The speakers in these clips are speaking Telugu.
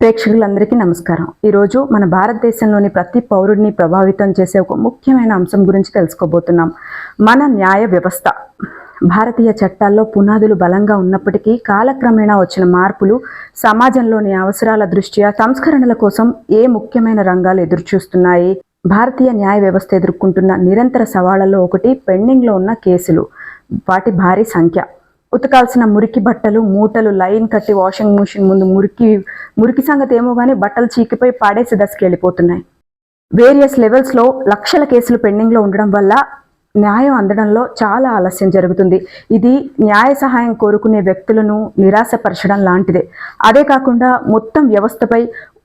ప్రేక్షకులందరికీ నమస్కారం. ఈరోజు మన భారతదేశంలోని ప్రతి పౌరుడిని ప్రభావితం చేసే ఒక ముఖ్యమైన అంశం గురించి తెలుసుకోబోతున్నాం. మన న్యాయ వ్యవస్థ. భారతీయ చట్టాల్లో పునాదులు బలంగా ఉన్నప్పటికీ కాలక్రమేణా వచ్చిన మార్పులు సమాజంలోని అవసరాల దృష్ట్యా సంస్కరణల కోసం ఏ ముఖ్యమైన రంగాలు ఎదురుచూస్తున్నాయి? భారతీయ న్యాయ వ్యవస్థ ఎదుర్కొంటున్న నిరంతర సవాళ్లలో ఒకటి పెండింగ్లో ఉన్న కేసులు, వాటి భారీ సంఖ్య. ఉతకాల్సిన మురికి బట్టలు మూటలు లైన్ కట్టి వాషింగ్ మిషన్ ముందు మురికి సంగతి ఏమో కానీ బట్టలు చీకిపోయి పాడేసి దశకి వెళ్ళిపోతున్నాయి. వేరియస్ లెవెల్స్లో లక్షల కేసులు పెండింగ్లో ఉండడం వల్ల న్యాయం అందడంలో చాలా ఆలస్యం జరుగుతుంది. ఇది న్యాయ సహాయం కోరుకునే వ్యక్తులను నిరాశపరచడం లాంటిదే. అదే కాకుండా మొత్తం వ్యవస్థపై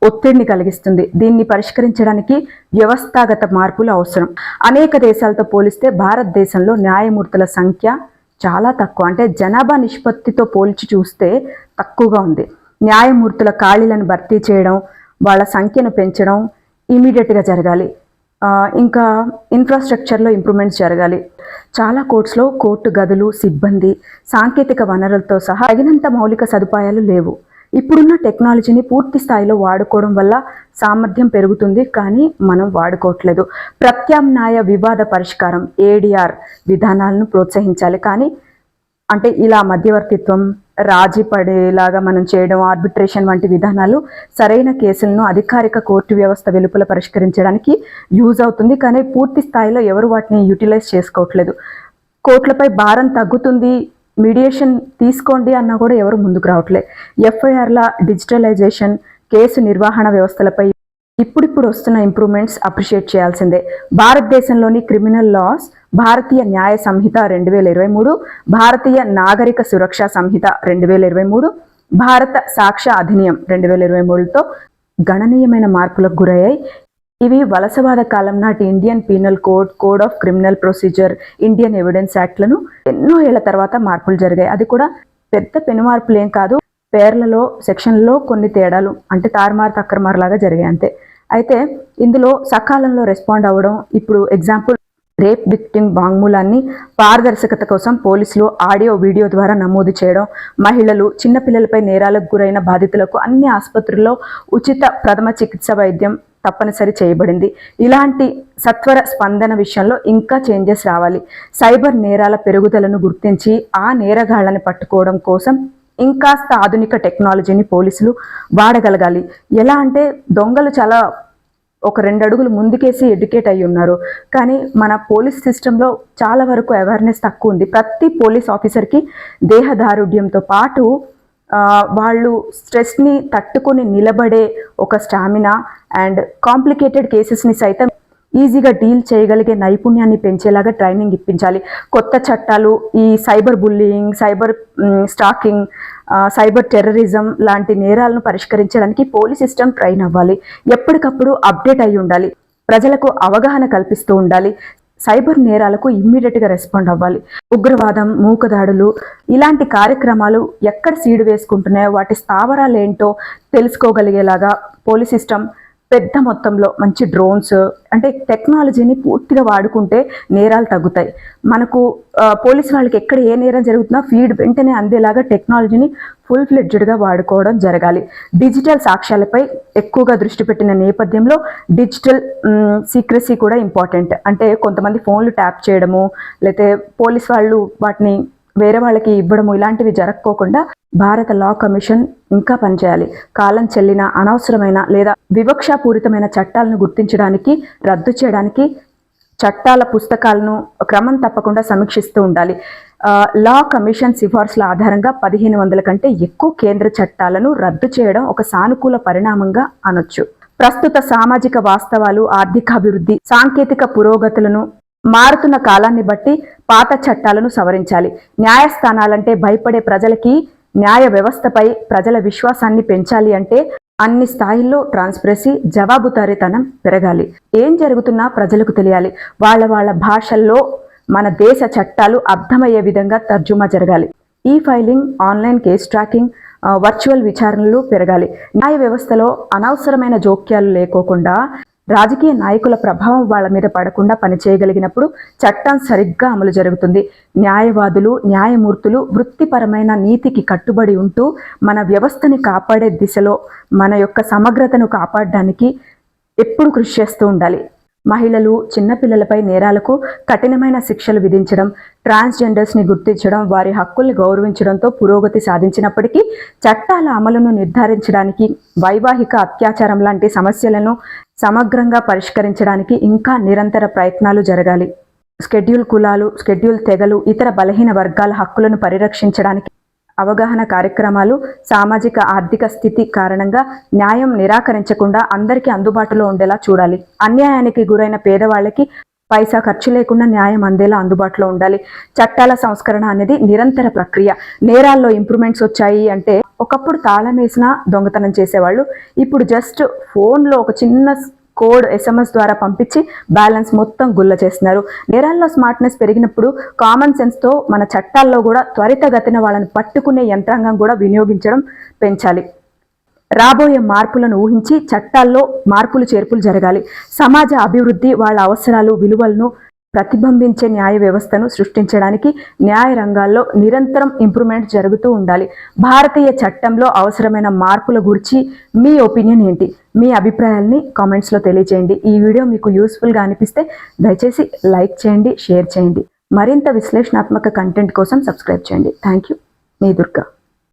ఒత్తిడిని కలిగిస్తుంది. దీన్ని పరిష్కరించడానికి వ్యవస్థాగత మార్పులు అవసరం. అనేక దేశాలతో పోలిస్తే భారతదేశంలో న్యాయమూర్తుల సంఖ్య చాలా తక్కువ. అంటే జనాభా నిష్పత్తితో పోల్చి చూస్తే తక్కువగా ఉంది. న్యాయమూర్తుల ఖాళీలను భర్తీ చేయడం, వాళ్ళ సంఖ్యను పెంచడం ఇమీడియట్గా జరగాలి. ఇంకా ఇన్ఫ్రాస్ట్రక్చర్లో ఇంప్రూవ్మెంట్స్ జరగాలి. చాలా కోర్ట్స్లో కోర్టు గదులు, సిబ్బంది, సాంకేతిక వనరులతో సహా తగినంత మౌలిక సదుపాయాలు లేవు. ఇప్పుడున్న టెక్నాలజీని పూర్తి స్థాయిలో వాడుకోవడం వల్ల సామర్థ్యం పెరుగుతుంది, కానీ మనం వాడుకోవట్లేదు. ప్రత్యామ్నాయ వివాద పరిష్కారం ADR విధానాలను ప్రోత్సహించాలి. కానీ అంటే ఇలా మధ్యవర్తిత్వం, రాజీ పడేలాగా మనం చేయడం, ఆర్బిట్రేషన్ వంటి విధానాలు సరైన కేసులను అధికారిక కోర్టు వ్యవస్థ వెలుపల పరిష్కరించడానికి యూజ్ అవుతుంది, కానీ పూర్తి స్థాయిలో ఎవరు వాటిని యూటిలైజ్ చేసుకోవట్లేదు. కోర్టులపై భారం తగ్గుతుంది, మీడియేషన్ తీసుకోండి అన్నా కూడా ఎవరు ముందుకు రావట్లేదు. FIRల డిజిటలైజేషన్, కేసు నిర్వహణ వ్యవస్థలపై ఇప్పుడిప్పుడు వస్తున్న ఇంప్రూవ్మెంట్స్ అప్రిషియేట్ చేయాల్సిందే. భారతదేశంలోని క్రిమినల్ లాస్, భారతీయ న్యాయ సంహిత 2023, భారతీయ నాగరిక సురక్షా సంహిత 2023, భారత సాక్ష్య అధినియం 2023తో గణనీయమైన మార్పులకు గురయ్యాయి. ఇవి వలసవాద కాలం నాటి Indian penal code, code of criminal procedure, Indian evidence యాక్ట్లను ఎన్నో ఏళ్ల తర్వాత మార్పులు జరిగాయి. అది కూడా పెద్ద పెను మార్పులు ఏం కాదు, పేర్లలో సెక్షన్లలో కొన్ని తేడాలు, అంటే తారుమారు తక్కరమారులాగా జరిగాయి అంతే. అయితే ఇందులో సకాలంలో రెస్పాండ్ అవ్వడం, ఇప్పుడు ఎగ్జాంపుల్ రేప్ విక్టిమ్ వాంగ్మూలాన్ని పారదర్శకత కోసం పోలీసులు ఆడియో వీడియో ద్వారా నమోదు చేయడం, మహిళలు, చిన్నపిల్లలపై నేరాలకు గురైన బాధితులకు అన్ని ఆసుపత్రుల్లో ఉచిత ప్రథమ చికిత్స వైద్యం తప్పనిసరి చేయబడింది. ఇలాంటి సత్వర స్పందన విషయంలో ఇంకా చేంజెస్ రావాలి. సైబర్ నేరాల పెరుగుదలను గుర్తించి ఆ నేరగాళ్లను పట్టుకోవడం కోసం ఇంకాస్త ఆధునిక టెక్నాలజీని పోలీసులు వాడగలగాలి. ఎలా అంటే దొంగలు చాలా ఒక 2 అడుగులు ముందుకేసి ఎడ్యుకేట్ అయ్యి ఉన్నారు, కానీ మన పోలీస్ సిస్టంలో చాలా వరకు అవేర్నెస్ తక్కువ ఉంది. ప్రతి పోలీస్ ఆఫీసర్కి దేహదారుఢ్యంతో పాటు వాళ్ళు స్ట్రెస్ని తట్టుకొని నిలబడే ఒక స్టామినా అండ్ కాంప్లికేటెడ్ కేసెస్ని సైతం ఈజీగా డీల్ చేయగలిగే నైపుణ్యాన్ని పెంచేలాగా ట్రైనింగ్ ఇప్పించాలి. కొత్త చట్టాలు, ఈ cyber bullying, cyber stacking, cyber terrorism లాంటి నేరాలను పరిష్కరించడానికి పోలీస్ సిస్టమ్ ట్రైన్ అవ్వాలి. ఎప్పటికప్పుడు అప్డేట్ అయి ఉండాలి. ప్రజలకు అవగాహన కల్పిస్తూ ఉండాలి. సైబర్ నేరాలకు ఇమ్మీడియట్గా రెస్పాండ్ అవ్వాలి. ఉగ్రవాదం, మూకదాడులు ఇలాంటి కార్యక్రమాలు ఎక్కడ సీడు వేసుకుంటున్నాయో వాటి స్థావరాలు ఏంటో తెలుసుకోగలిగేలాగా పోలీస్ సిస్టమ్ పెద్ద మొత్తంలో మంచి డ్రోన్స్, అంటే టెక్నాలజీని పూర్తిగా వాడుకుంటే నేరాలు తగ్గుతాయి. మనకు పోలీసు వాళ్ళకి ఎక్కడ ఏ నేరం జరుగుతున్నా ఫీడ్ వెంటనే అందేలాగా టెక్నాలజీని ఫుల్ ఫ్లెడ్జ్డ్గా వాడుకోవడం జరగాలి. డిజిటల్ సాక్ష్యాలపై ఎక్కువగా దృష్టి పెట్టిన నేపథ్యంలో డిజిటల్ సీక్రెసీ కూడా ఇంపార్టెంట్. అంటే కొంతమంది ఫోన్లు ట్యాప్ చేయడము, లేకపోతే పోలీస్ వాళ్ళు వాటిని వేరే వాళ్ళకి ఇవ్వడము ఇలాంటివి జరగకోకుండా భారత లా కమిషన్ ఇంకా పనిచేయాలి. కాలం చెల్లిన, అనవసరమైన లేదా వివక్షాపూరితమైన చట్టాలను గుర్తించడానికి, రద్దు చేయడానికి చట్టాల పుస్తకాలను క్రమం తప్పకుండా సమీక్షిస్తూ ఉండాలి. లా కమిషన్ సిఫార్సుల ఆధారంగా 1500 కంటే ఎక్కువ కేంద్ర చట్టాలను రద్దు చేయడం ఒక సానుకూల పరిణామంగా అనొచ్చు. ప్రస్తుత సామాజిక వాస్తవాలు, ఆర్థికాభివృద్ధి, సాంకేతిక పురోగతులను, మారుతున్న కాలాన్ని బట్టి పాత చట్టాలను సవరించాలి. న్యాయస్థానాలంటే భయపడే ప్రజలకి న్యాయ వ్యవస్థపై ప్రజల విశ్వాసాన్ని పెంచాలి అంటే అన్ని స్థాయిల్లో ట్రాన్స్పరెన్సీ, జవాబుదారీతనం పెరగాలి. ఏం జరుగుతున్నా ప్రజలకు తెలియాలి. వాళ్ళ భాషల్లో మన దేశ చట్టాలు అర్థమయ్యే విధంగా తర్జుమా జరగాలి. ఈ filing, online case tracking, virtual విచారణలు పెరగాలి. న్యాయ వ్యవస్థలో అనవసరమైన జోక్యాలు లేకోకుండా రాజకీయ నాయకుల ప్రభావం వాళ్ళ మీద పడకుండా పనిచేయగలిగినప్పుడు చట్టం సరిగ్గా అమలు జరుగుతుంది. న్యాయవాదులు, న్యాయమూర్తులు వృత్తిపరమైన నీతికి కట్టుబడి ఉంటూ మన వ్యవస్థని కాపాడే దిశలో మన యొక్క సమగ్రతను కాపాడడానికి ఎప్పుడు కృషి చేస్తూ ఉండాలి. మహిళలు, చిన్నపిల్లలపై నేరాలకు కఠినమైన శిక్షలు విధించడం, ట్రాన్స్జెండర్స్ని గుర్తించడం, వారి హక్కుల్ని గౌరవించడంతో పురోగతి సాధించినప్పటికీ చట్టాల అమలును నిర్ధారించడానికి, వైవాహిక అత్యాచారం లాంటి సమస్యలను సమగ్రంగా పరిష్కరించడానికి ఇంకా నిరంతర ప్రయత్నాలు జరగాలి. షెడ్యూల్ కులాలు, షెడ్యూల్ తెగలు, ఇతర బలహీన వర్గాల హక్కులను పరిరక్షించడానికి అవగాహన కార్యక్రమాలు, సామాజిక ఆర్థిక స్థితి కారణంగా న్యాయం నిరాకరించకుండా అందరికీ అందుబాటులో ఉండేలా చూడాలి. అన్యాయానికి గురైన పేదవాళ్ళకి పైసా ఖర్చు లేకుండా న్యాయం అందేలా అందుబాటులో ఉండాలి. చట్టాల సంస్కరణ అనేది నిరంతర ప్రక్రియ. నేరాల్లో ఇంప్రూవ్మెంట్స్ వచ్చాయి అంటే, ఒకప్పుడు తాళం వేసినా దొంగతనం చేసేవాళ్ళు ఇప్పుడు జస్ట్ ఫోన్లో ఒక చిన్న కోడ్ SMS ద్వారా పంపించి బ్యాలెన్స్ మొత్తం గుల్ల చేస్తున్నారు. నేరాల్లో స్మార్ట్నెస్ పెరిగినప్పుడు కామన్ సెన్స్తో మన చట్టాల్లో కూడా త్వరితగతిన వాళ్ళని పట్టుకునే యంత్రాంగం కూడా వినియోగించడం పెంచాలి. రాబోయే మార్పులను ఊహించి చట్టాల్లో మార్పులు చేర్పులు జరగాలి. సమాజ అభివృద్ధి, వాళ్ళ అవసరాలు, విలువలను ప్రతిబింబించే న్యాయ వ్యవస్థను సృష్టించడానికి న్యాయ రంగాల్లో నిరంతరం ఇంప్రూవ్మెంట్ జరుగుతూ ఉండాలి. భారతీయ చట్టంలో అవసరమైన మార్పుల గురించి మీ ఒపీనియన్ ఏంటి? మీ అభిప్రాయాల్ని కామెంట్స్లో తెలియజేయండి. ఈ వీడియో మీకు యూస్ఫుల్గా అనిపిస్తే దయచేసి లైక్ చేయండి, షేర్ చేయండి. మరింత విశ్లేషణాత్మక కంటెంట్ కోసం సబ్స్క్రైబ్ చేయండి. Thank you. మీ దుర్గా.